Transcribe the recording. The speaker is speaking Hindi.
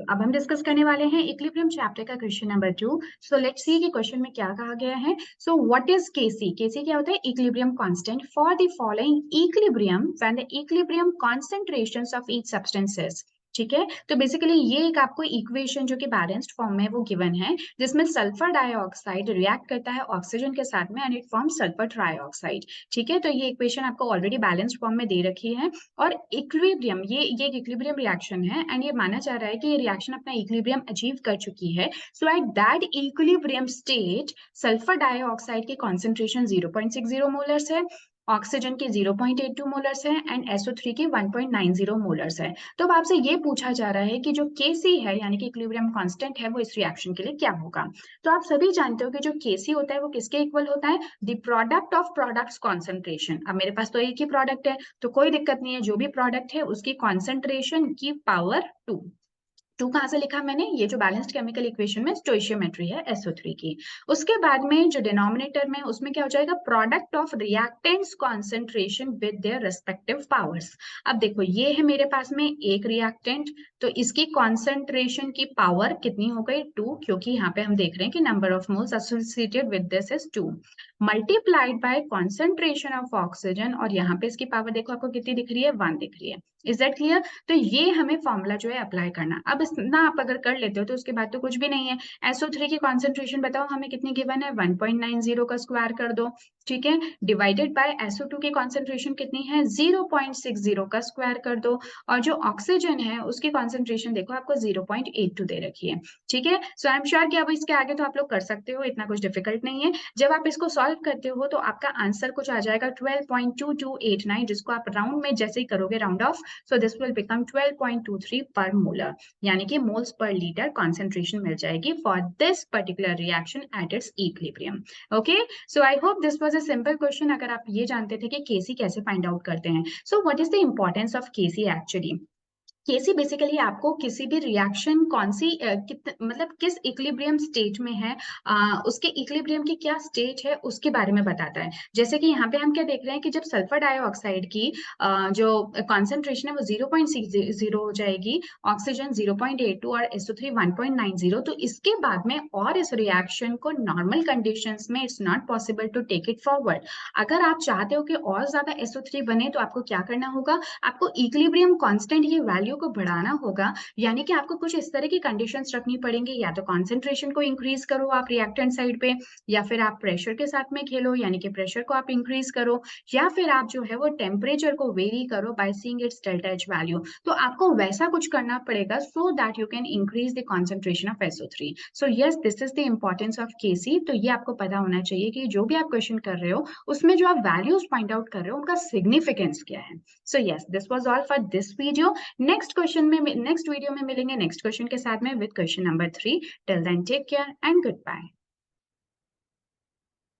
अब हम डिस्कस करने वाले हैं इक्विलिब्रियम चैप्टर का question number 2। So let's see कि क्वेश्चन में क्या कहा गया है। So what is KC? केसी क्या होता है? Equilibrium constant for the following equilibrium when the equilibrium concentrations of each substances. ठीक है, तो बेसिकली ये एक आपको इक्वेशन जो कि बैलेंस्ड फॉर्म में वो गिवन है, जिसमें सल्फर डाइऑक्साइड रिएक्ट करता है ऑक्सीजन के साथ में and it form sulphur trioxide. ठीक है, तो ये इक्वेशन आपको ऑलरेडी बैलेंस्ड फॉर्म में दे रखी है और इक्विलिब्रियम ये एक इक्विलिब्रियम रिएक्शन है एंड ये माना जा रहा है कि ये रिएक्शन अपना इक्विलिब्रियम अचीव कर चुकी है। So at that equilibrium state sulphur dioxide की कॉन्सेंट्रेशन 0.60 मोलर्स है, ऑक्सीजन की 0.82 मोलर्स है एंड SO3 की 1.90 मोलर्स है। तो अब आपसे ये पूछा जा रहा है कि जो Kc है यानी कि इक्विलिब्रियम कांस्टेंट है वो इस रिएक्शन के लिए क्या होगा। तो आप सभी जानते हो कि जो Kc होता है वो किसके इक्वल होता है? The product of products concentration. अब मेरे पास तो एक ही प्रोडक्ट है तो कोई दिक्कत नहीं है, जो भी प्रोडक्ट है उसकी कॉन्सेंट्रेशन की पावर 2। टू कहां से लिखा मैंने? ये जो बैलेंस्ड केमिकल इक्वेशन में स्टोइशियोमेट्री है SO3 की। उसके बाद में जो डिनोमिनेटर में उसमें क्या हो जाएगा? Product of reactants concentration with their respective powers. अब देखो ये है मेरे पास में एक रिएक्टेंट, तो इसकी कॉन्सेंट्रेशन की पावर कितनी हो गई? 2, क्योंकि यहाँ पे हम देख रहे हैं कि number of moles associated with this is 2 multiplied by concentration of oxygen, और यहाँ पे इसकी पावर देखो आपको कितनी दिख रही है? 1 दिख रही है। Is that clear? तो ये हमें फॉर्मूला जो है अप्लाई करना। अब इतना आप अगर कर लेते हो तो उसके बाद तो कुछ भी नहीं है। SO3 की कॉन्सेंट्रेशन बताओ हमें कितनी गिवन है? 1.90 का स्क्वायर कर दो, ठीक है, डिवाइडेड बाय SO2 की कॉन्सेंट्रेशन कितनी है? 0.60 का स्क्वायर कर दो, और जो ऑक्सीजन है उसकी कॉन्सेंट्रेशन देखो आपको 0.82 दे रखी है। ठीक है, सो आई एम श्योर कि अब इसके आगे तो आप लोग कर सकते हो, इतना कुछ डिफिकल्ट नहीं है। जब आप इसको सॉल्व करते हो तो आपका आंसर कुछ आ जाएगा 12.2289, जिसको आप राउंड में जैसे ही करोगे round of, so this will become 12.23 per molar, यानी कि moles per liter concentration मिल जाएगी for this particular reaction at its equilibrium. Okay, so I hope this was a simple question. अगर आप ये जानते थे कि Kc कैसे find out करते हैं, so what is the importance of Kc actually? KC basically आपको किसी भी रिएक्शन कौन सी मतलब किस इक्विलिब्रियम स्टेट में है, उसके इक्विलिब्रियम की क्या स्टेट है उसके बारे में बताता है। जैसे कि यहाँ पे हम क्या देख रहे हैं कि जब सल्फर डाइऑक्साइड की जो कॉन्सेंट्रेशन है वो 0.60 हो जाएगी, ऑक्सीजन 0.82 और SO3 1.90, तो इसके बाद में और इस रिएक्शन को नॉर्मल कंडीशंस में it's not possible to take it forward. अगर आप चाहते हो कि और ज्यादा SO3 बने तो आपको क्या करना होगा? आपको इक्विलिब्रियम कांस्टेंट की वैल्यू को बढ़ाना होगा, यानी कि आपको कुछ इस तरह की कंडीशंस रखनी पड़ेंगी। या तो कॉन्सेंट्रेशन को इंक्रीज करो आप रिएक्टेंट साइड पे, या फिर आप प्रेशर के साथ में खेलो, यानी कि प्रेशर को आप इंक्रीज करो, या फिर आप जो है वो टेम्परेचर को वेरी करो by seeing it's delta H value. तो आपको वैसा कुछ करना पड़ेगा so that you can increase the concentration of SO3। So yes, this is the importance of Kc। तो ये आपको पता होना चाहिए कि जो भी आप क्वेश्चन कर रहे हो उसमें जो आप वैल्यूज पॉइंट आउट कर रहे हो उनका सिग्निफिकेंस क्या है। So yes, this was all for this video. Next video में मिलेंगे नेक्स्ट क्वेश्चन के साथ में with question number 3। Till then take care and good bye.